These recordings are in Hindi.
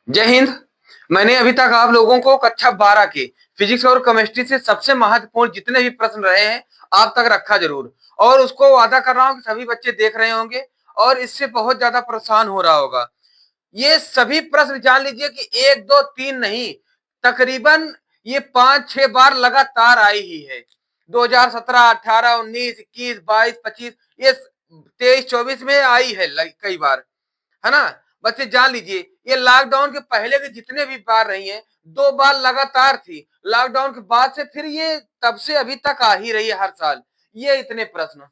जय हिंद। मैंने अभी तक आप लोगों को कक्षा 12 के फिजिक्स और केमिस्ट्री से सबसे महत्वपूर्ण जितने भी प्रश्न रहे हैं आप तक रखा जरूर, और उसको वादा कर रहा हूं कि सभी बच्चे देख रहे होंगे और इससे बहुत ज्यादा प्रोत्साहन हो रहा होगा। ये सभी प्रश्न जान लीजिए कि 1 2 3 नहीं, तकरीबन ये 5 6 बार लगातार आई ही है। 2017, 18, 19, 21, 22, 25, ये 23, 24 में आई है कई बार, है ना। बच्चे जान लीजिए ये लॉकडाउन के पहले के जितने भी बार रही हैं, 2 बार लगातार थी। लॉकडाउन के बाद से फिर ये तब से अभी तक आ ही रही है हर साल। ये इतने प्रश्न,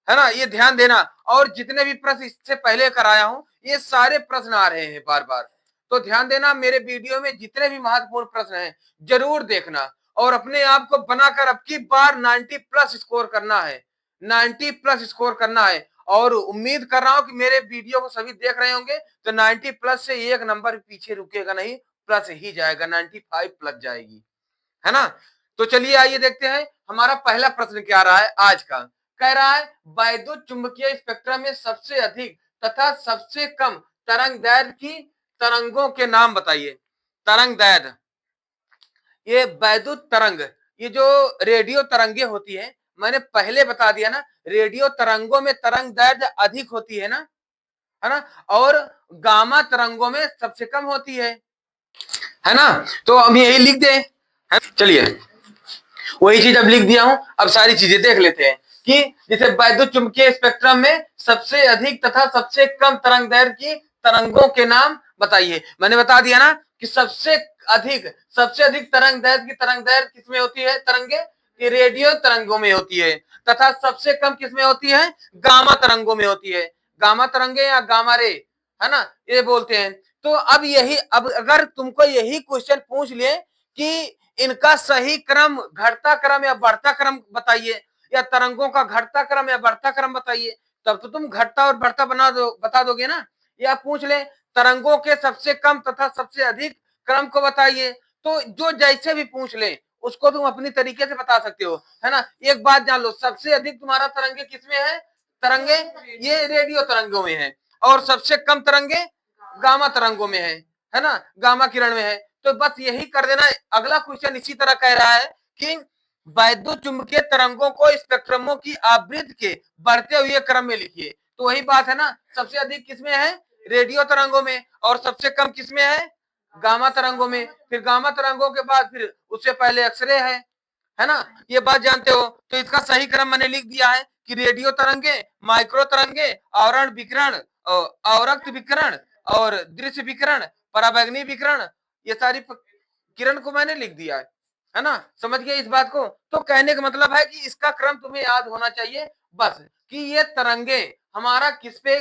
है ना, ये ध्यान देना। और जितने भी प्रश्न इससे पहले कराया हूं ये सारे प्रश्न आ रहे हैं बार बार। तो ध्यान देना, मेरे वीडियो में जितने भी महत्वपूर्ण प्रश्न हैं जरूर देखना और अपने आप को बनाकर अब की बार 90 प्लस स्कोर करना है। 90 प्लस स्कोर करना है और उम्मीद कर रहा हूं कि मेरे वीडियो को सभी देख रहे होंगे तो 90 प्लस से एक नंबर पीछे रुकेगा नहीं, प्लस ही जाएगा, 95 प्लस जाएगी, है ना। तो चलिए आइए देखते हैं हमारा पहला प्रश्न क्या रहा है आज का। कह रहा है वैद्युत चुंबकीय स्पेक्ट्रम में सबसे अधिक तथा सबसे कम तरंग दैर्ध्य की तरंगों के नाम बताइए। तरंग दैर्ध्य, ये वैद्युत तरंग, ये जो रेडियो तरंगे होती है, मैंने पहले बता दिया ना, रेडियो तरंगों में तरंग दैर्ध्य अधिक होती है ना, और गामा तरंगों में सबसे कम होती है ना। तो हम यही लिख दें, चलिए वही चीज अब लिख दिया हूं। अब सारी चीजें देख लेते हैं कि जैसे वैद्युत चुंबकीय स्पेक्ट्रम में सबसे अधिक तथा सबसे कम तरंग दैर्ध्य की तरंगों के नाम बताइए। मैंने बता दिया ना कि सबसे अधिक तरंग दैर्ध्य की तरंग दैर्ध्य किसमें होती है, तरंगे की रेडियो तरंगों में होती है, तथा सबसे कम किसमें होती है, गामा तरंगों में होती है। गामा तरंगे या गामा रे, है ना, ये बोलते हैं। तो अब अगर तुमको यही क्वेश्चन पूछ लिए कि इनका सही क्रम घटता क्रम या बढ़ता क्रम बताइए, या तरंगों का घटता क्रम या बढ़ता क्रम बताइए, तब तो तुम घटता और बढ़ता बता दोगे ना। या पूछ ले तरंगों के सबसे कम तथा सबसे अधिक क्रम को बताइए, तो जो जैसे भी पूछ ले उसको तुम अपनी तरीके से बता सकते हो, है ना। एक बात जान लो, सबसे अधिक तुम्हारा तरंगे किसमें है, तरंगे ये रेडियो तरंगों में है, और सबसे कम तरंगे गामा तरंगों में है ना, गामा किरण में है। तो बस यही कर देना। अगला क्वेश्चन इसी तरह कह रहा है कि वैद्युत चुंबकीय तरंगों को स्पेक्ट्रमों की आवृत्ति के बढ़ते हुए क्रम में लिखिए। तो वही बात है ना, सबसे अधिक किसमें है, रेडियो तरंगों में, और सबसे कम किसमें है, गामा तरंगों में। फिर गामा तरंगों के बाद फिर उससे पहले एक्सरे है ना। ये बात जानते हो। तो इसका सही क्रम मैंने लिख दिया है कि रेडियो तरंगे, माइक्रो तरंगे, आवरण विकिरण, अवरक्त विकिरण और दृश्य विकिरण, पराबैंगनी विकिरण, ये सारी किरण को मैंने लिख दिया है ना। समझ गए इस बात को। तो कहने का मतलब है कि इसका क्रम तुम्हें याद होना चाहिए बस, कि ये तरंगे हमारा किस पे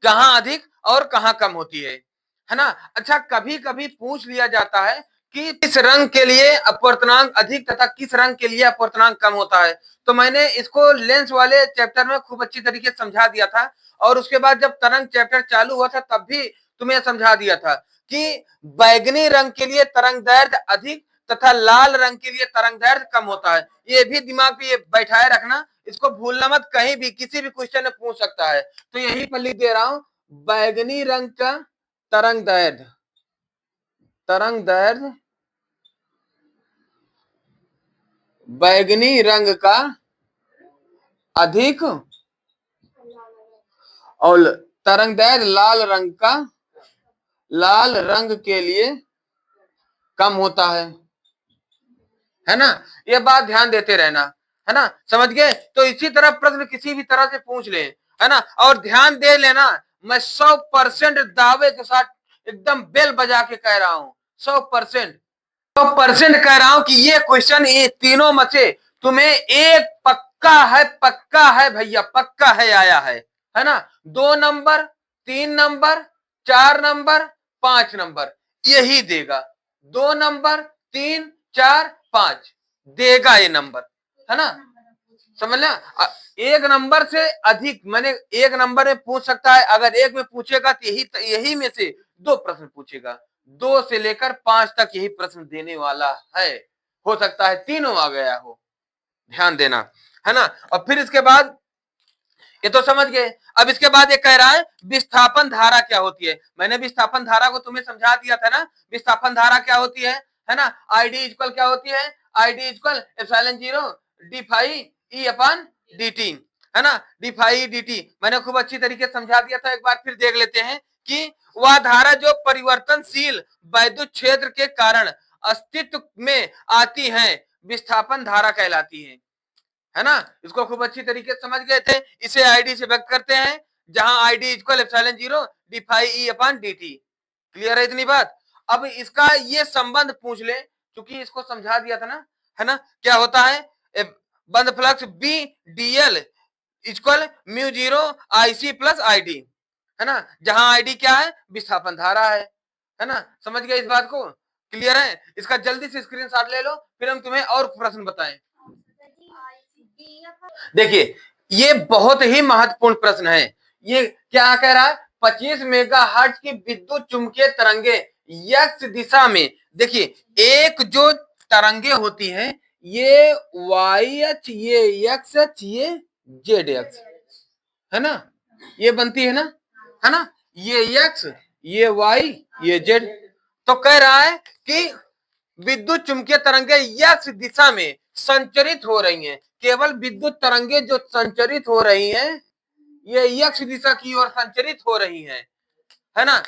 कहां अधिक और कहां कम होती है ना। अच्छा, कभी कभी पूछ लिया जाता है कि किस रंग के लिए अपवर्तनांक अधिक तथा किस रंग के लिए अपवर्तनांक कम होता है। तो मैंने इसको लेंस वाले चैप्टर में खूब अच्छी तरीके से समझा दिया था, और उसके बाद जब तरंग चैप्टर चालू हुआ था तब भी तुम्हें समझा दिया था कि बैगनी रंग के लिए तरंग दैर्ध्य अधिक तथा लाल रंग के लिए तरंग दैर्ध्य कम होता है। ये भी दिमाग पे बैठाए रखना, इसको भूलना मत, कहीं भी किसी भी क्वेश्चन में पूछ सकता है। तो यहीं पर लिख दे रहा हूं, बैगनी रंग का तरंग दैर्ध्य, तरंग दैर्ध्य बैगनी रंग का अधिक और तरंग दैर्ध्य लाल रंग के लिए कम होता है ना। ये बात ध्यान देते रहना, है ना, समझ गए। तो इसी तरह प्रश्न किसी भी तरह से पूछ ले, है ना, और ध्यान दे लेना, मैं 100% दावे के साथ एकदम बेल बजा के कह रहा हूं, 100% कह रहा हूं कि ये क्वेश्चन, ये तीनों में से तुम्हें एक पक्का है भैया, पक्का है आया है ना। 2 नंबर, 3 नंबर, 4 नंबर, 5 नंबर, यही देगा। 2 नंबर, 3 4 5 देगा ये नंबर, है ना, समझ लिया। एक नंबर से अधिक मैंने एक नंबर में पूछ सकता है, अगर एक में पूछेगा तो यही में से 2 प्रश्न पूछेगा, 2 से लेकर 5 तक यही प्रश्न देने वाला है। हो सकता है तीनों आ गया हो, ध्यान देना, है ना। और फिर इसके बाद ये तो समझ गए। अब इसके बाद ये कह रहा है विस्थापन धारा क्या होती है। मैंने विस्थापन धारा को तुम्हें समझा दिया था ना, विस्थापन धारा क्या होती है ना। आईडी इक्वल क्या होती है, ID equal epsilon 0 D phi E upon dt, है ना, डी फाई dt। मैंने खूब अच्छी तरीके से समझा दिया था, एक बार फिर देख लेते हैं कि वह धारा जो परिवर्तनशील वैद्युत क्षेत्र के कारण अस्तित्व में आती है विस्थापन धारा कहलाती है ना। इसको खूब अच्छी तरीके से समझ गए थे। इसे आईडी से व्यक्त करते हैं, जहां ID equal epsilon 0 D phi E upon dt। Clear है इतनी बात। अब इसका ये संबंध पूछ ले, क्योंकि इसको समझा दिया था ना, है ना। क्या होता है, बंद flux B dl equal mu 0 IC plus ID, है ना, जहां आईडी क्या है, विस्थापन धारा है ना। समझ गए इस बात को। क्लियर है। इसका जल्दी से स्क्रीनशॉट ले लो, फिर हम तुम्हें और प्रश्न बताएं। देखिए ये बहुत ही महत्वपूर्ण प्रश्न है। ये क्या कह रहा है, 25 मेगाहर्ट्ज की विद्युत चुंबकीय तरंगे एक्स दिशा में, देखिए एक जो तरंगे होती हैं ये वाई एच, ये एक्स एच, ये जेड एक्स, है ना, ये बनती है ना, ये एक्स, ये वाई, ये जेड। तो कह रहा है कि विद्युत चुंबकीय तरंगे एक्स दिशा में संचरित हो रही हैं। केवल विद्युत तरंगे जो संचरित हो रही हैं ये एक्स दिशा की ओर संचरित हो रही हैं, है ना।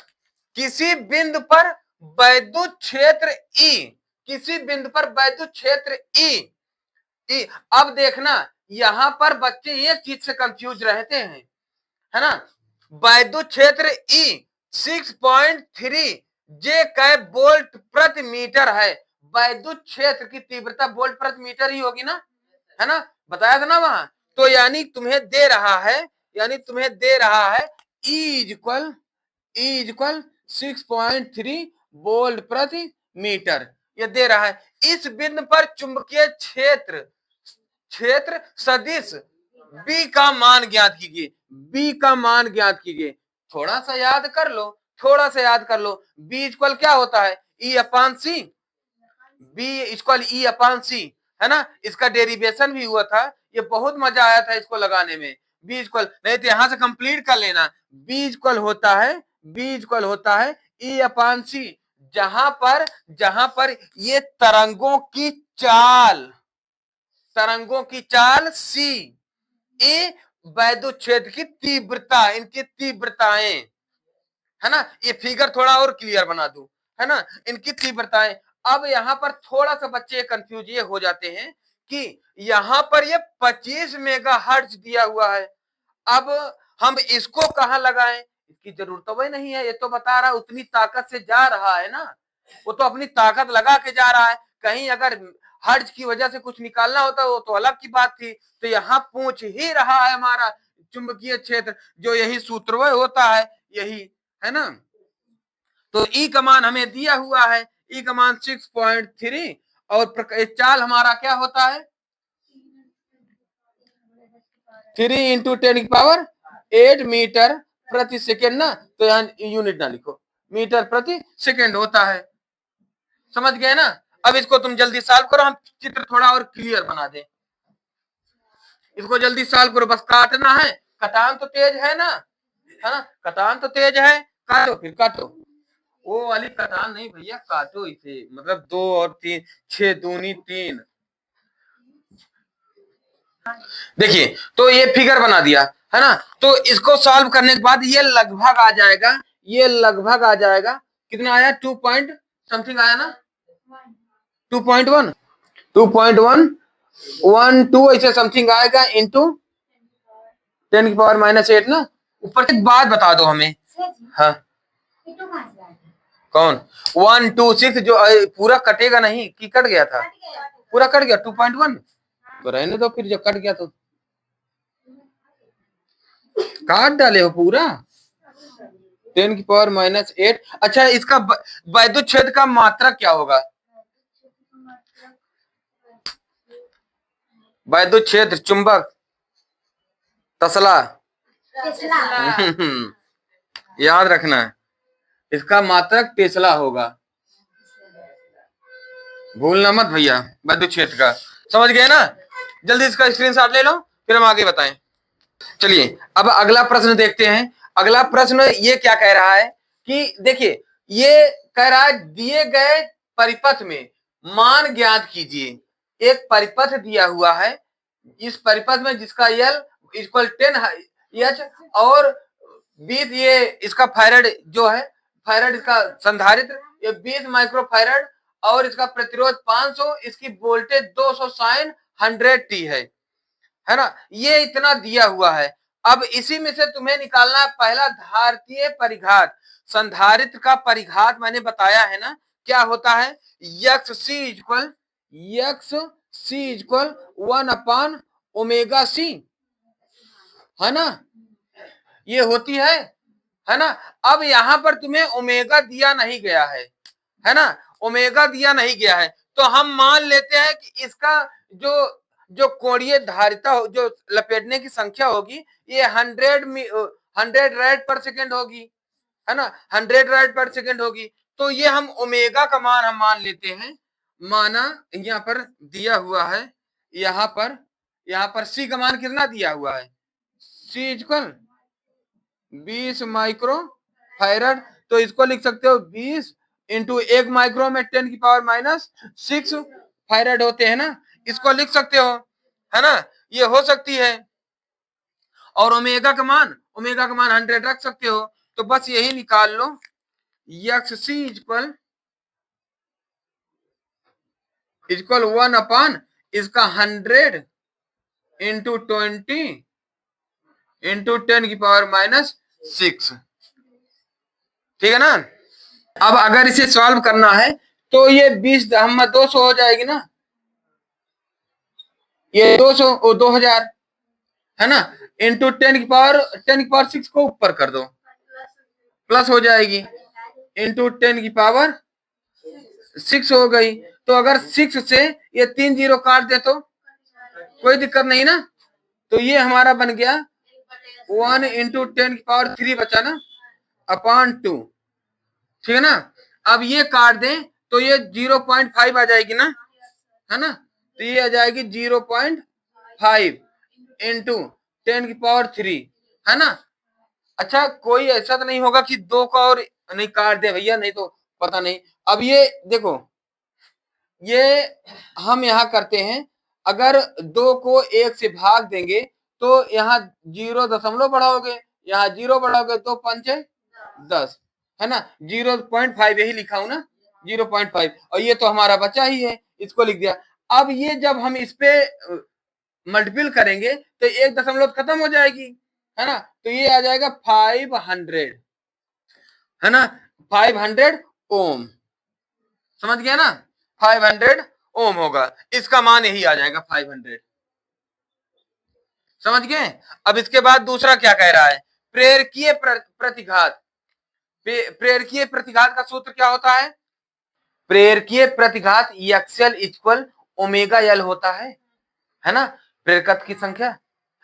किसी बिंदु पर वैद्युत क्षेत्र ई, किसी बिंदु पर वैद्युत क्षेत्र ई। अब देखना यहां पर बच्चे एक चीज से कंफ्यूज रहते हैं, है ना। वैद्युत क्षेत्र ई 6.3 जे कै वोल्ट प्रति मीटर है। वैद्युत क्षेत्र की तीव्रता वोल्ट प्रति मीटर ही होगी ना, है ना, बताया था ना वहां। तो यानी तुम्हें दे रहा है ई इक्वल 6.3 वोल्ट प्रति मीटर, ये दे रहा है। इस बिंदु पर चुंबकीय क्षेत्र सदिश बी का मान ज्ञात कीजिए, बी का मान ज्ञात कीजिए। थोड़ा सा याद कर लो, बी इक्वल क्या होता है, ई अपान सी, बी इक्वल ई अपान सी, है ना। इसका डेरिवेशन भी हुआ था, ये बहुत मजा आया था इसको लगाने में। बी इक्वल, नहीं तो यहां से कंप्लीट कर लेना। बी इक्वल होता है ई अपान सी, जहां पर ये तरंगों की चाल सी, ए वैद्युत क्षेत्र की तीव्रता, इनकी तीव्रताएं, है ना। ये फिगर थोड़ा और क्लियर बना दूं, है ना, इनकी तीव्रताएं। अब यहां पर थोड़ा सा बच्चे कंफ्यूज ये हो जाते हैं कि यहां पर ये 25 मेगाहर्ट्ज दिया हुआ है। अब हम इसको कहां लगाएं, इसकी जरूरत तो वही नहीं है, ये तो बता रहा है उतनी ताकत से जा रहा है ना, वो तो अपनी ताकत लगा के जा रहा है। कहीं अगर हर्ज की वजह से कुछ निकालना होता वो तो अलग की बात थी। तो यहाँ पूछ ही रहा है हमारा चुंबकीय क्षेत्र, जो यही सूत्रवय होता है, यही, है ना। तो ई का मान हमें दिया हुआ है, ई का मान 6.3, और चाल हमारा क्या होता है 3 इंटू 10⁸ मीटर प्रति सेकेंड ना। तो यहाँ यूनिट ना लिखो, मीटर प्रति सेकेंड होता है। समझ गए ना। अब इसको तुम जल्दी सॉल्व करो, हम चित्र थोड़ा और क्लियर बना दें। इसको जल्दी सॉल्व करो, बस काटना है। कटान तो तेज है ना, है ना, कटान तो तेज है। काटो, फिर काटो। वो वाली कटान नहीं भैया, काटो इसे, मतलब 2 और 3, 6 दूनी 3। देखिए तो ये फिगर बना दिया, है ना। तो इसको सॉल्व करने के बाद ये लगभग आ जाएगा, कितना आया, 2 पॉइंट समथिंग आया ना, 2.1 2.112 ऐसे समथिंग आएगा, इंटू 10⁻⁸ ना। ऊपर से बात बता दो हमें, हाँ कौन 126 जो पूरा कटेगा नहीं कि कट गया था, पूरा कट गया 2.1, तो रहने दो फिर, जब कट गया तो काट डाले हो पूरा 10⁻⁸। अच्छा इसका वैद्युत क्षेत्र का मात्रा क्या होगा, वैद्युत क्षेत्र चुंबक तसला याद रखना है, इसका मात्रक टेस्ला होगा, भूलना मत भैया। वैद्युत क्षेत्र का समझ गए ना। जल्दी इसका स्क्रीनशॉट ले लो, फिर हम आगे बताएं। चलिए अब अगला प्रश्न देखते हैं। अगला प्रश्न ये क्या कह रहा है कि देखिए, ये कह रहा है दिए गए परिपथ में मान ज्ञात कीजिए। एक परिपथ दिया हुआ है, इस परिपथ में जिसका यल इक्वल 10 एच और 20 ये इसका फैरड जो है, फैरड इसका संधारित्र ये 20 माइक्रो फैरड और इसका प्रतिरोध 500, इसकी वोल्टेज 200 साइन 100 टी है ना। ये इतना दिया हुआ है। अब इसी में से तुम्हें निकालना है पहला धारतीय परिघात। संधारित्र का परिघात मैंने बताया है ना, क्या होता है, यक्स सी इक्वल 1/ओमेगा सी, है ना, ये होती है ना। अब यहां पर तुम्हें ओमेगा दिया नहीं गया है ना, ओमेगा दिया नहीं गया है, तो हम मान लेते हैं कि इसका जो जो कोणीय धारिता जो लपेटने की संख्या होगी ये 100 रेड पर सेकेंड होगी, है ना, 100 रेड पर सेकेंड होगी। तो ये हम ओमेगा का मान हम मान लेते हैं, माना यहाँ पर दिया हुआ है, यहाँ पर सी का मान कितना दिया हुआ है, सी इक्वल 20 माइक्रो फैरड, तो इसको लिख सकते हो 20 इंटू 1 माइक्रो में 10⁻⁻6 फैरड होते हैं ना, इसको लिख सकते हो, है ना, ये हो सकती है। और ओमेगा का मान 100 रख सकते हो, तो बस यही निकाल लो, यक्स सी इक्वल 1 इसका 100 इंटू 20 इंटू 10⁻⁻6, ठीक है ना। अब अगर इसे सॉल्व करना है तो ये 20 हम 200 हो जाएगी ना, ये 200 और 2000 है ना, इंटू 10⁻6 को ऊपर कर दो, प्लस हो जाएगी, इंटू 10⁻6 हो गई। तो अगर 6 से ये 3 जीरो काट दे तो कोई दिक्कत नहीं ना, तो ये हमारा बन गया 1 इंटू 10⁻3 बचा ना अपॉन 2, ठीक है ना। अब ये काट दें तो ये 0.5 आ जाएगी ना, है ना, तो ये आ जाएगी 0.5 इंटू 10⁻3, है ना। अच्छा, कोई ऐसा तो नहीं होगा कि 2 का और नहीं काट दे भैया, नहीं तो पता नहीं। अब ये देखो, ये हम यहाँ करते हैं, अगर 2 को 1 से भाग देंगे तो यहाँ 0 दशमलव बढ़ाओगे, यहाँ 0 बढ़ाओगे तो 5 10, है ना, 0.5 यही लिखा हूं ना, 0.5, और ये तो हमारा बचा ही है, इसको लिख दिया। अब ये जब हम इस पे मल्टीपल करेंगे तो 1 दशमलव खत्म हो जाएगी, है ना, तो ये आ जाएगा 500, है ना, 500 ओम, समझ गया ना, 500 ओम होगा, इसका मान यही आ जाएगा 500, समझ गए। अब इसके बाद दूसरा क्या कह रहा है, प्रेरकीय प्रतिघात। प्रेरकीय प्रतिघात का सूत्र क्या होता है, प्रेरकीय प्रतिघात एक्सएल इक्वल ओमेगा एल होता है ना, प्रेरकत की संख्या,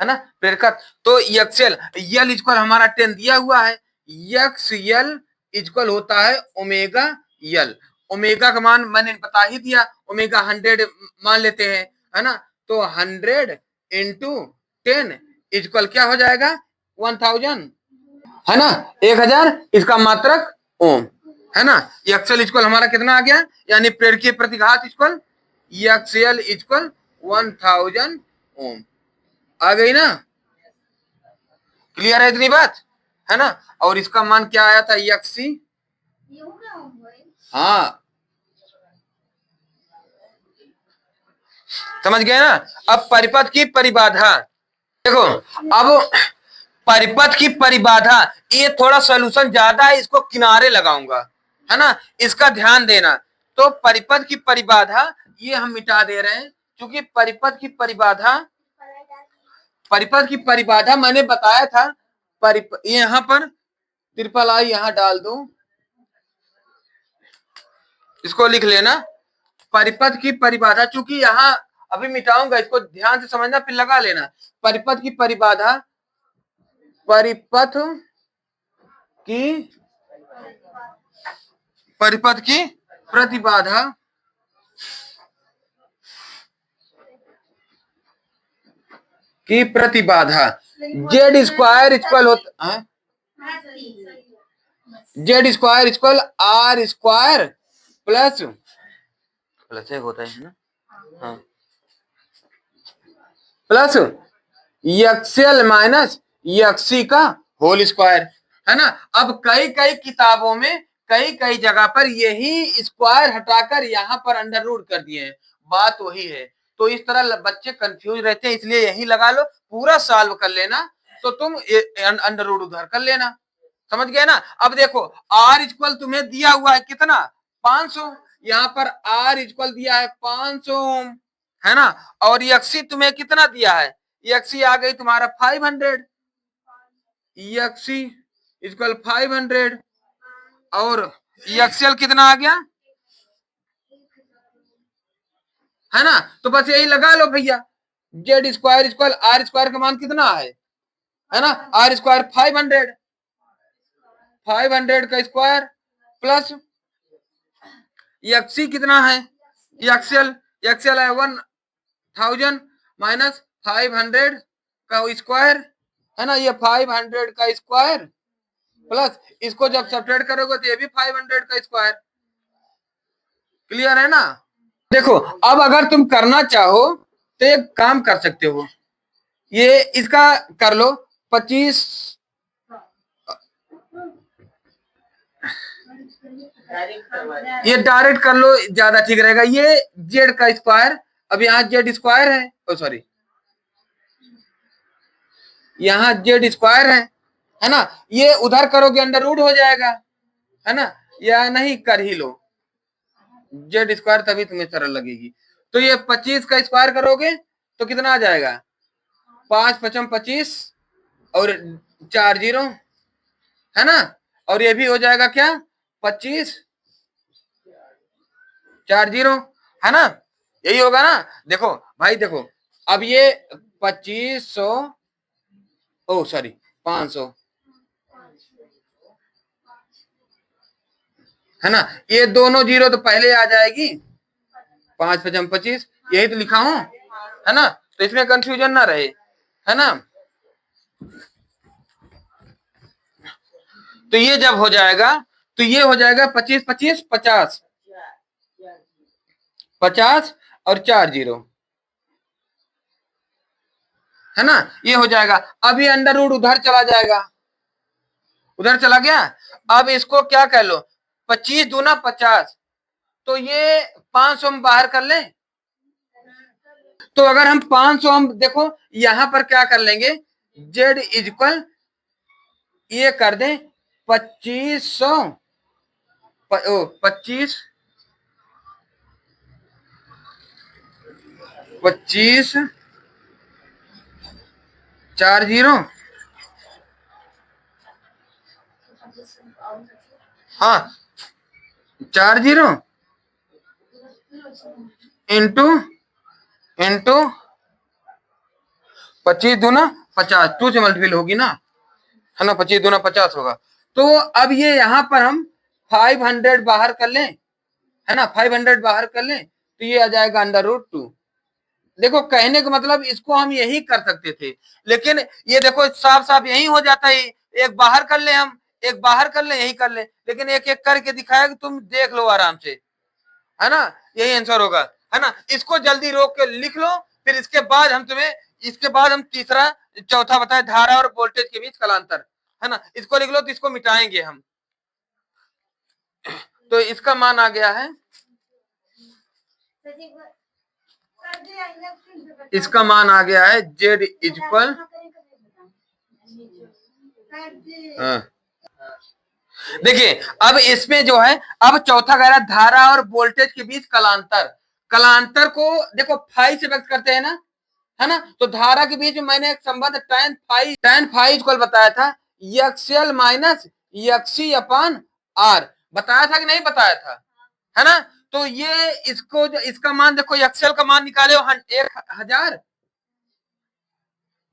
है ना, प्रेरकत। तो एक्सएल यल इक्वल हमारा 10 दिया हुआ है, एक्स यल इक्वल होता है ओमेगा यल। ओमेगा का मान मैंने बता ही दिया, ओमेगा 100 मान लेते हैं, है ना, तो 100 इंटू 10 इक्वल क्या हो जाएगा 1000, है ना, 1000, इसका मात्रक ओम, है ना। एक्सएल इक्वल हमारा कितना आ गया, यानी प्रेरकीय प्रतिघात इक्वल एक्सएल इक्वल 1000 ओम, आ गई ना, क्लियर है इतनी बात, है ना। और इसका मान क्या आया था, एक्सी, हाँ, समझ गए ना। अब परिपथ की परिबाधा देखो, अब परिपथ की परिबाधा, ये थोड़ा सोल्यूशन ज्यादा है, इसको किनारे लगाऊंगा, है ना, इसका ध्यान देना। तो परिपथ की परिबाधा ये हम मिटा दे रहे हैं, क्योंकि परिपथ की परिबाधा मैंने बताया था, यहाँ पर ट्रिपल आई यहाँ डाल दो, इसको लिख लेना, परिपथ की परिबाधा, चूंकि यहाँ अभी मिटाऊंगा, इसको ध्यान से समझना फिर लगा लेना। परिपथ की परिबाधा, परिपथ की प्रतिबाधा की प्रतिबाधा जेड स्क्वायर इक्वल होता है Z square equal R square plus plus एक होता है ना, हाँ, प्लस एक्सएल माइनस एक्सी का होल स्क्वायर, है ना। अब कई कई किताबों में कई कई जगह पर यही स्क्वायर हटाकर यहाँ पर अंडर रूट कर दिए हैं, बात वही है। तो इस तरह बच्चे कंफ्यूज रहते हैं, इसलिए यही लगा लो, पूरा सॉल्व कर लेना, तो तुम अंडर रूट उधर कर लेना, समझ गए ना। अब देखो आर इक्वल तुम्हें दिया हुआ है कितना, 500, यहाँ पर आर इक्वल दिया है 500, है ना। और एक्सी तुम्हें कितना दिया है, एक्सी आ गई तुम्हारा 500, एक्सी इक्वल 500, और एक्सएल कितना आ गया, है ना। तो बस यही लगा लो भैया, Z square equal R square का मान कितना है ना, आर स्क्वायर 500, 500 का स्क्वायर प्लस एक्सी कितना है, एक्सएल एक्सएल है 1000 माइनस 500 का स्क्वायर, है ना, ये 500 का स्क्वायर प्लस इसको जब सब्ट्रैक्ट करोगे तो ये भी 500 का स्क्वायर, क्लियर है ना। देखो अब अगर तुम करना चाहो तो एक काम कर सकते हो, ये इसका कर लो 25, ये डायरेक्ट कर लो ज्यादा ठीक रहेगा, ये जेड का स्क्वायर, अब यहाँ जेड स्क्वायर है, ओ सॉरी यहाँ जेड स्क्वायर है ना, ये उधर करोगे अंडर रूट हो जाएगा, है ना, या नहीं कर ही लो जेड स्क्वायर, तभी तुम्हें सरल लगेगी। तो ये 25 का स्क्वायर करोगे तो कितना आ जाएगा, 5 पचम 25 और 4 जीरो, है ना, और ये भी हो जाएगा क्या 25 4 जीरो, है ना, यही होगा ना। देखो भाई देखो, अब ये 2500, ओ सॉरी 500, है ना, ये दोनों जीरो तो पहले आ जाएगी, 5 पचम 25, यही तो लिखा हूं, है ना, तो इसमें कंफ्यूजन ना रहे, है ना। तो ये जब हो जाएगा तो ये हो जाएगा 25 25 50, 50 और 4 जीरो, है ना, ये हो जाएगा। अब ये अंडर रूट उधर चला जाएगा, उधर चला गया। अब इसको क्या कह लो, 25 दूना 50, तो ये 500 हम बाहर कर लें, तो अगर हम 500 हम देखो यहां पर क्या कर लेंगे, जेड इक्वल ये कर दें 2500, 25 25 4 जीरो, हाँ 4 जीरो इंटू इंटू 25 दूना 50, 2 से मल्टीपल होगी ना, है ना, 25 दूना 50 होगा। तो अब ये यहाँ पर हम 500 बाहर कर लें, है ना, 500 बाहर कर लें तो ये आ जाएगा अंडर रूट 2। देखो कहने का मतलब इसको हम यही कर सकते थे, लेकिन ये देखो साफ साफ यही हो जाता है, एक बाहर कर ले हम, एक बाहर कर ले, यही कर ले, लेकिन एक एक करके दिखाया कि तुम देख लो आराम से, है ना, यही आंसर होगा, है ना। इसको जल्दी रोक के लिख लो, फिर इसके बाद हम तुम्हें, इसके बाद हम तीसरा चौथा बताए धारा और वोल्टेज के बीच कलांतर, है ना, इसको लिख लो तो इसको मिटाएंगे हम। तो इसका मान आ गया है, इसका मान आ गया है जेड इक्वल, देखिए अब इसमें जो है, अब चौथा कह रहा धारा और वोल्टेज के बीच कलांतर, कलांतर को देखो फाई से व्यक्त करते हैं ना, है ना, तो धारा के बीच में मैंने एक संबंध tan फाई इक्वल बताया था, XL minus XC upon R, बताया था कि नहीं बताया था, है ना। तो ये इसको इसका मान देखो, एक्सएल का मान निकाले हो 1000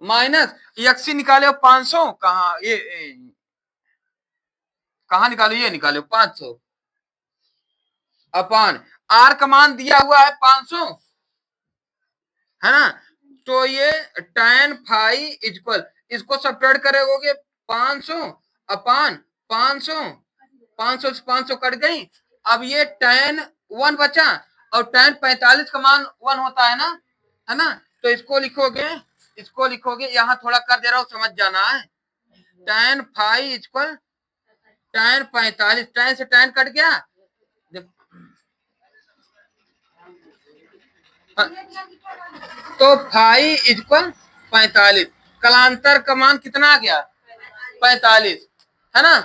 माइनस एक्सी निकाले हो 500, कहा ये कहा निकालो, ये निकालो 500 अपान आर का मान दिया हुआ है 500, है ना, तो ये tan फाई इक्वल इसको सब्ट्रैक्ट करोगे 500 अपान 500, 500 से 500 कट गई। अब ये tan 1 बचा और tan 45 का मान 1 होता है ना, तो इसको लिखोगे यहां थोड़ा कर दे रहा हूं, समझ जाना है। tan 5 इक्वल tan 45, tan से tan कट गया, तो 5 इक्वल 45, कलांतर का मान कितना आ गया 45, है ना,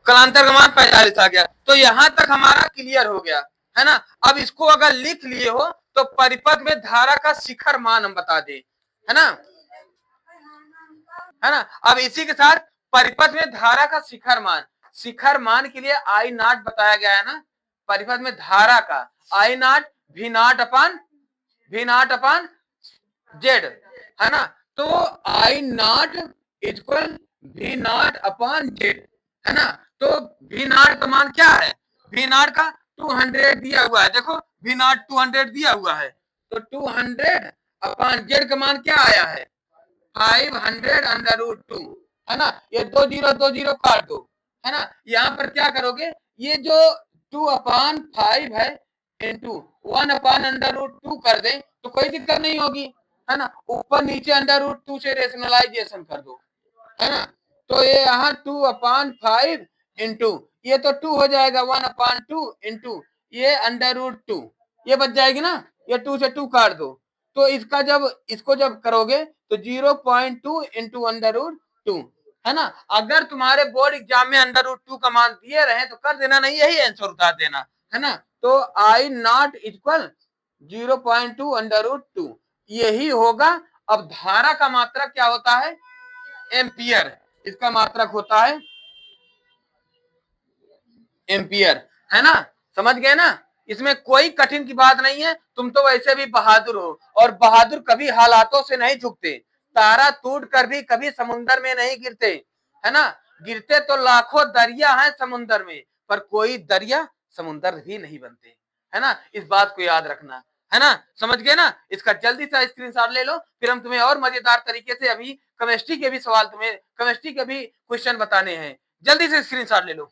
कलांतर का मान 45 आ गया। तो यहां तक हमारा क्लियर हो गया, है ना। अब इसको अगर लिख लिए हो तो परिपथ में धारा का शिखर मान हम बता दें, है ना, है ना। अब इसी के साथ परिपथ में धारा का शिखर मान के लिए आई नॉट बताया गया है ना, परिपथ में धारा का I naught V naught z, है ना। तो I naught equal V naught upon z, है ना। तो V नॉट का मान क्या है, V नॉट का 200 दिया हुआ है, देखो V नॉट 200 दिया हुआ है, तो 200 अपॉन जेड का मान क्या आया है 500 अंडर रूट 2, है ना। ये 2 0 काट दो, है ना। यहाँ पर क्या करोगे, ये जो 2/5 है इंटू 1 अंडर रूट 2 कर दे तो कोई दिक्कत नहीं होगी, है ना। ऊपर नीचे अंडर रूट 2 से रेशनलाइजेशन कर दो, है ना। तो ये यहाँ 2/5 इंटू ये तो 2 हो जाएगा 1/2 इंटू ये अंडर रूट 2, ये बच जाएगी ना, ये 2 से 2 काट दो। तो इसको जब करोगे तो 0.2 इंटू अंडर रूट 2, है ना। अगर तुम्हारे बोर्ड एग्जाम में अंडर रूट 2 का मान दिए रहे तो कर देना, नहीं यही आंसर उतार देना, है ना। तो I naught equal 0.2 under root 2 यही होगा। अब धारा का मात्रक क्या होता है एम्पियर, इसका मात्रक होता है एम्पियर, है ना। समझ गए ना, इसमें कोई कठिन की बात नहीं है, तुम तो वैसे भी बहादुर हो और बहादुर कभी हालातों से नहीं झुकते। तारा टूट कर भी कभी समुन्द्र में नहीं गिरते, है ना। गिरते तो लाखों दरिया हैं समुन्द्र में, पर कोई दरिया समुन्द्र भी नहीं बनते, है ना। इस बात को याद रखना, है ना। समझ गए ना, इसका जल्दी से स्क्रीनशॉट ले लो, फिर हम तुम्हें और मजेदार तरीके से अभी केमिस्ट्री के भी सवाल, तुम्हें केमिस्ट्री के भी क्वेश्चन बताने हैं, जल्दी से स्क्रीनशॉट ले लो।